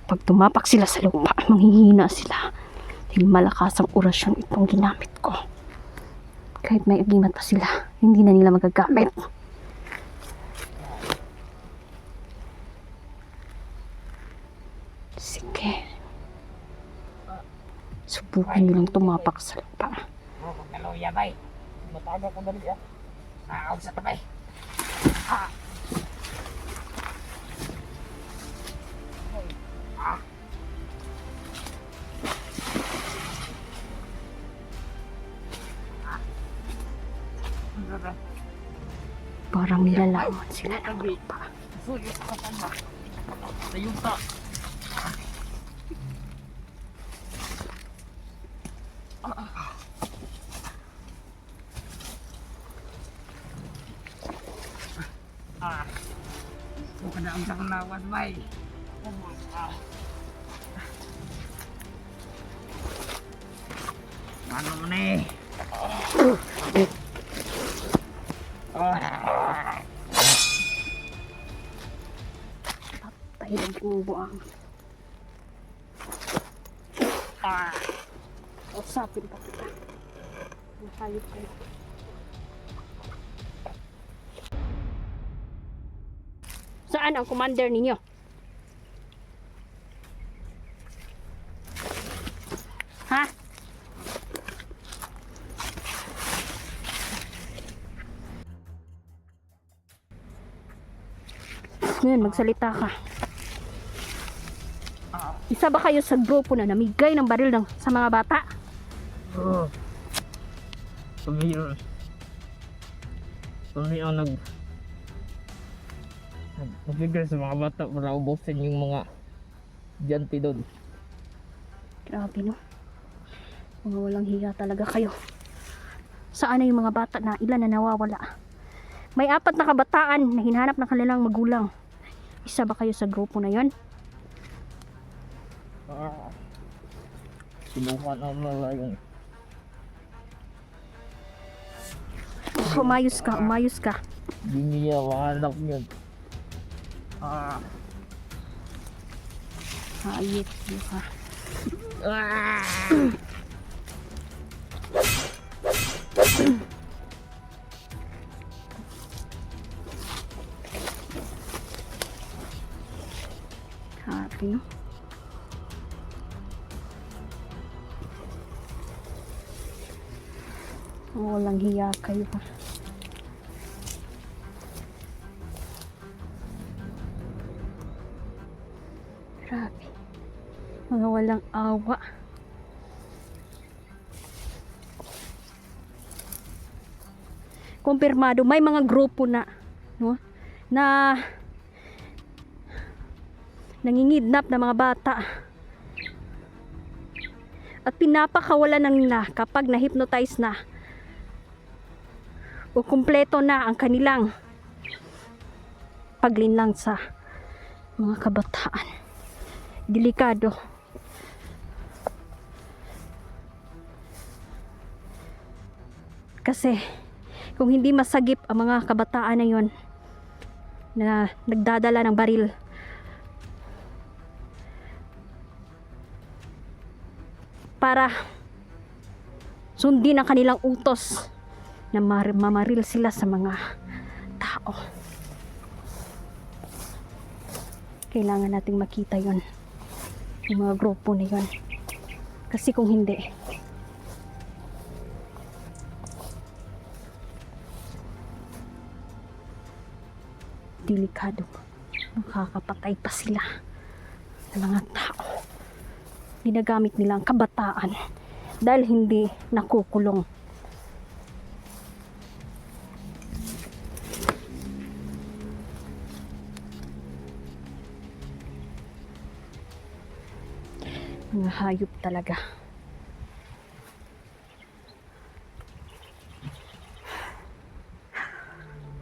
Pag tumapak sila sa lupa, manghihina sila. Dahil malakas ang orasyon itong ginamit ko. Kahit may agimat pa sila, hindi na nila magagamit. Sige. Subukan nilang tumapak sa lupa. Naluya bay. Mataga ko dali ah. Naawag sa tabay. Ah. Ah. Parang nilalaman sila ng lupa. Sulit ka tanda. Sayuta. Bukan na ang sakalawan, bay. Ano mo na eh? Patay ng bubuang. Usapin pa kita. Mahayop kayo. Saan ang commander ninyo? Ha? Ngayon, magsalita ka. Isa ba kayo sa grupo na namigay ng baril sa mga bata? Oo. Kami ang nagbigay sa mga bata para ubusin yung mga diyanti doon. Grabe no. Mga walang hiya talaga kayo. Saan na yung mga bata na ilan na nawawala? May 4 na kabataan na hinahanap ng kanilang magulang. Isa ba kayo sa grupo na yon? Kinuha na nila yung Umayos ka, umayos ka. hindi niya mahanap yun. Hayop mo ka. Happy no? Walang hiya kayo pa. Grabe. Mga walang awa. Kumpirmado, may mga grupo na, no? Na nangingidnap ng mga bata. At pinapakawalan ng nila kapag na-hypnotize na o kumpleto na ang kanilang paglinlang sa mga kabataan. Delikado. Kasi kung hindi masagip ang mga kabataan na yon na nagdadala ng baril, para sundin ang kanilang utos na mamaril sila sa mga tao. Kailangan nating makita yon, yung mga grupo na yon. Kasi kung hindi, delikado. Makakapatay pa sila ng mga tao. Ginagamit nila ang kabataan dahil hindi nakukulong. Mga hayop talaga.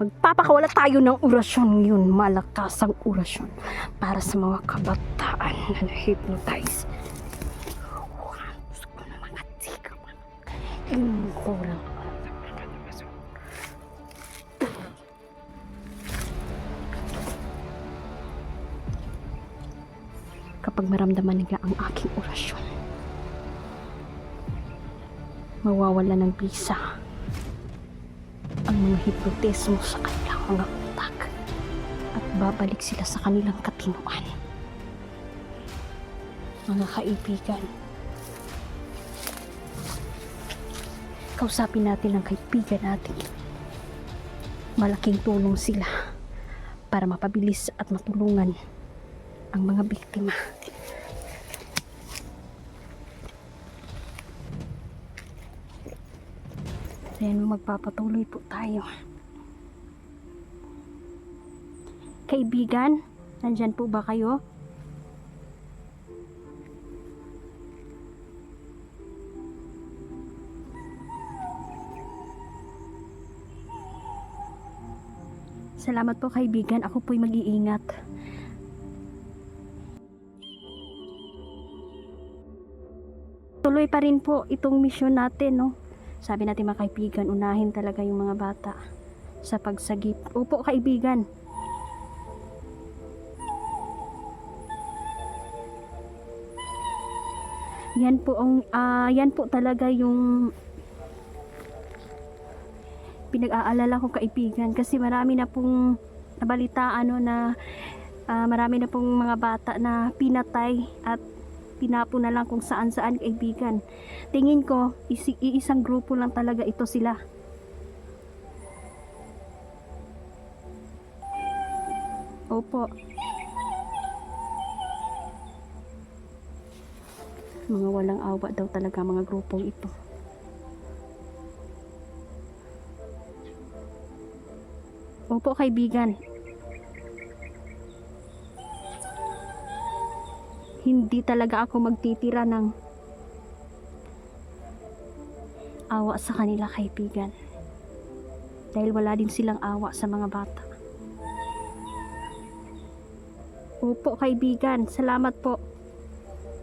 Magpapakawala tayo ng orasyon yun. Malakas ang orasyon para sa mga kabataan na na-hypnotize. Gusto ko na mga tika. Kurang. kapag maramdaman nila ang aking orasyon. Mawawala ng bisa ang mga hipnotismo sa kanilang mga utak at babalik sila sa kanilang katinuan. Mga kaibigan, kausapin natin ang kaibigan natin. Malaking tulong sila para mapabilis at matulungan ang mga biktima. Ayan, magpapatuloy po tayo. Kaibigan, nandyan po ba kayo? Salamat po kaibigan, ako po'y mag-iingat. Tuloy pa rin po itong misyon natin, no? Sabi natin mga kaibigan, unahin talaga yung mga bata sa pagsagip. Opo kaibigan. Yan po talaga yung pinag-aalala ko kaibigan, kasi marami na pong nabalitaan na marami na pong mga bata na pinatay at pinapo na lang kung saan-saan kaibigan. Tingin ko iisang grupo lang talaga ito sila. Opo. Mga walang awa daw talaga mga grupong ito. Opo kaibigan. Hindi talaga ako magtitira ng awa sa kanila kaibigan. Dahil wala din silang awa sa mga bata. Opo kaibigan, salamat po.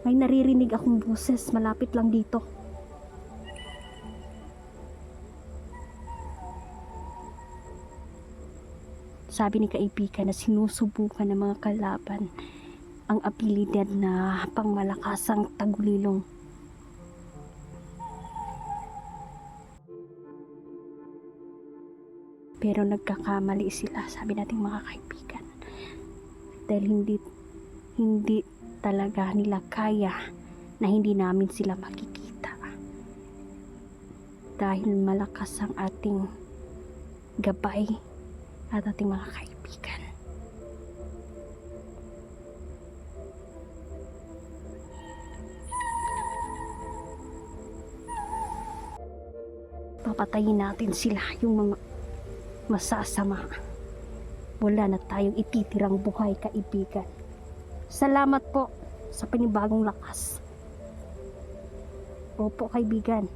May naririnig akong boses malapit lang dito. Sabi ni kaibigan na sinusubukan ng mga kalaban ang abilidad na pangmalakasang tagulilong. Pero nagkakamali sila, sabi nating mga kaibigan. Dahil hindi talaga nila kaya na hindi namin sila makikita. Dahil malakas ang ating gabay at ating mga kaibigan. Papatayin natin sila, yung mga masasama. Wala na tayong ititirang buhay kaibigan. Salamat po sa panibagong lakas. Opo kaibigan.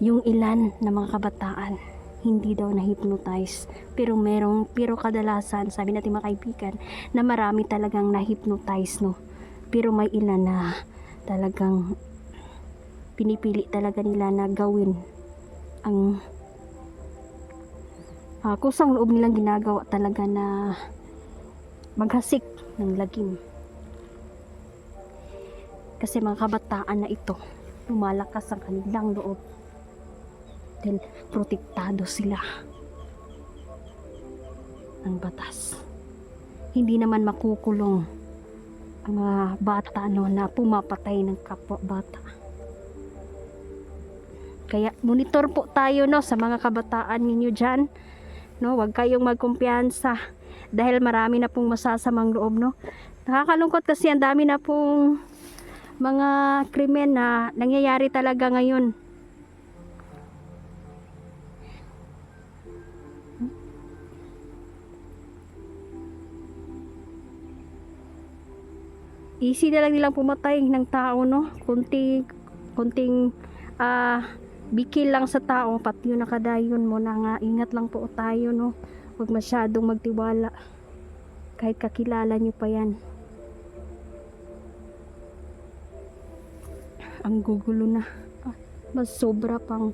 Yung ilan na mga kabataan hindi daw na-hypnotize, pero kadalasan sabi natin mga kaibigan na marami talagang na-hypnotize, no? Pero may ilan na talagang pinipili talaga nila na gawin ang kusang loob nilang ginagawa talaga na maghasik ng lagim. Kasi mga kabataan na ito, lumalakas ang kanilang loob. Dahil protektado sila ng batas. Hindi naman makukulong ang mga bata na pumapatay ng kapwa bata. Kaya monitor po tayo sa mga kabataan ninyo dyan. Huwag kayong magkumpiyansa dahil marami na pong masasamang loob. Nakakalungkot kasi ang dami na pong mga krimen na nangyayari talaga ngayon. Easy na lang nilang pumatay ng tao, kunting bikil lang sa tao, pati yung nakadayon mo na nga. Ingat lang po tayo, huwag masyadong magtiwala kahit kakilala nyo pa yan. Ang gugulo na, mas sobra pang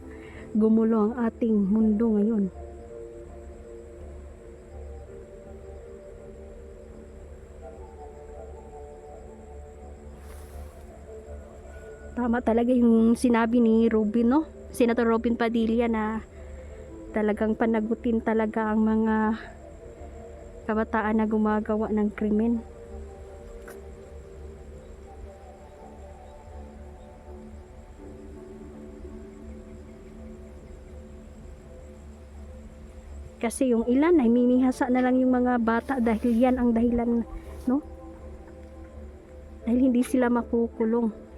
gumulo ang ating mundo ngayon. Tama talaga yung sinabi ni Robin, no? Senator Robin Padilla na talagang panagutin talaga ang mga kabataan na gumagawa ng krimen. Kasi yung ilan ay minihasa na lang yung mga bata dahil yan ang dahilan, no? Dahil hindi sila makukulong.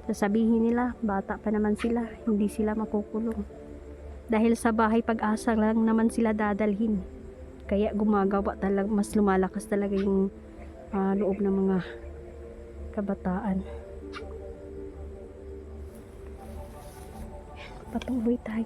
Sasabihin nila, bata pa naman sila, hindi sila makukulong. Dahil sa bahay pag-asa lang naman sila dadalhin. Kaya gumagawa talaga, mas lumalakas talaga yung loob ng mga kabataan. Patuloy tayo.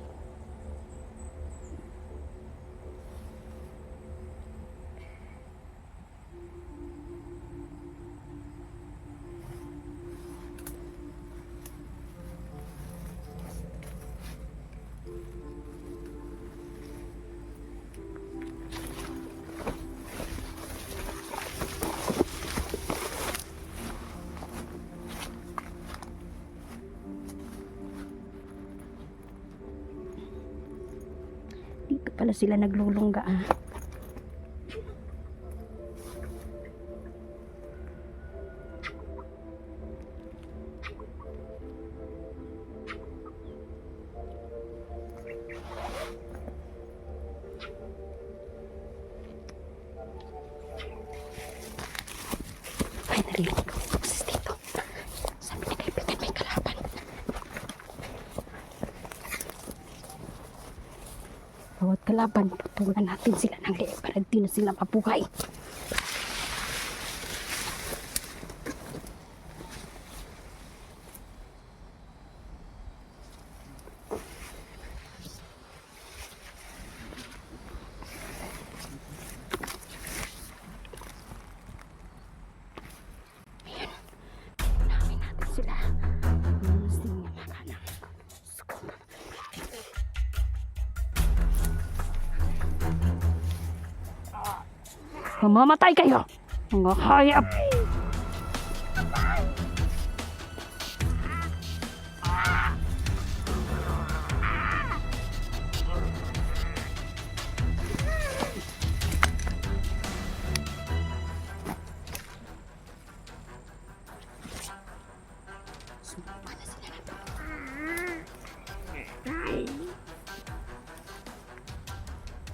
Dito pala sila naglulungga, ah. Ay, narinig ko. Boses dito. Sabi ni kaibigan, may kalaban. Bawat kalaban, putulan natin sila ng leeg para di na sila mabuhay. Ayan. Unahin natin sila. Sige, makanang. Mamamatay kayo, mga hayop! Subukan na sila na to.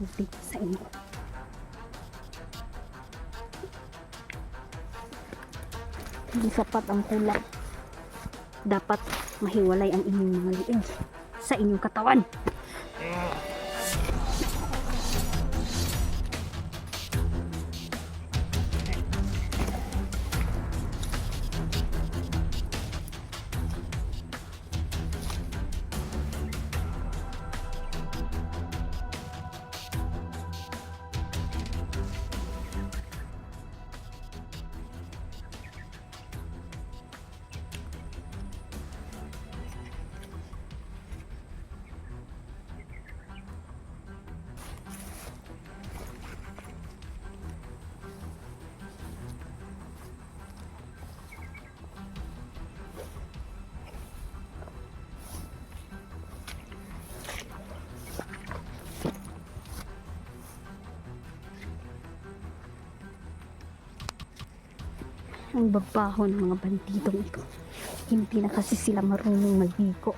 Hindi sa inyo. Hindi sapat ang kulang. Dapat mahiwalay ang inyong mga liig sa inyong katawan. Ang babaho ng mga bandidong ito. Hindi na kasi sila marunong magbigo.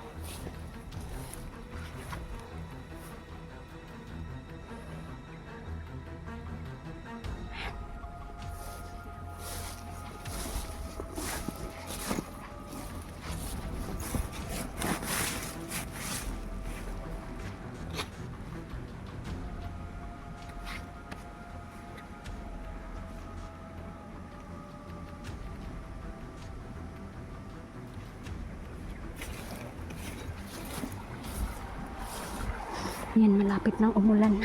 Yan, malapit ng umulan.